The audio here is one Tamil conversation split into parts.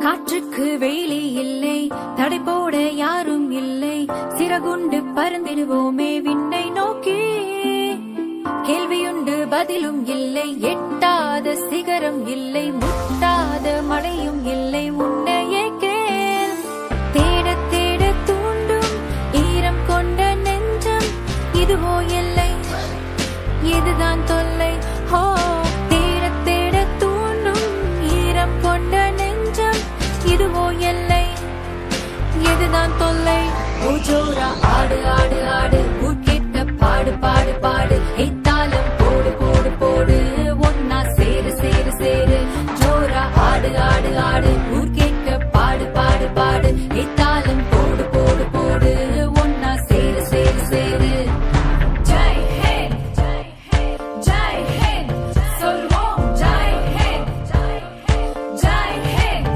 காற்றுக்கு வேலி இல்லை, தடை போட யாரும் இல்லை, சிறகுண்டு பறந்திடுவோமே விண்ணை நோக்கி. கேள்வியுண்டு பதிலும் இல்லை, எட்டாத சிகரம் இல்லை, முட்டாத மழையும் இல்லை, உன்னையே கேள். தேட தேட தூண்டும் ஈரம் கொண்ட நெஞ்சம், இதுவோ எல்லை, இதுதான் தொல்லை. ஹோ, தேட தேட தூண்டும் ஈரம் கொண்ட நெஞ்சம், இதுவோ எல்லை, இதுதான் தொல்லை. ஓ ஜோரா ஆடு ஆடு ஆடு, ஊர் கேட்க பாடு பாடு பாடு, எத்தாலும் போடு போடு போடு, ஒன்னா சேரு சேரு சேரு. ஜோரா ஆடு ஆடு ஆடு, ஊர் கேட்க பாடு பாடு பாடு, எத்தாலும் போடு போடு போடு, ஒன்னா சேரு சேரு சேரு. ஜெய் ஹிந்த், ஜெய் ஹிந்த், ஜெய் ஹிந்த், சொல்வோம் ஜெய் ஹிந்த், ஜெய் ஹிந்த், ஜெய் ஹிந்த்.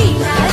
நீ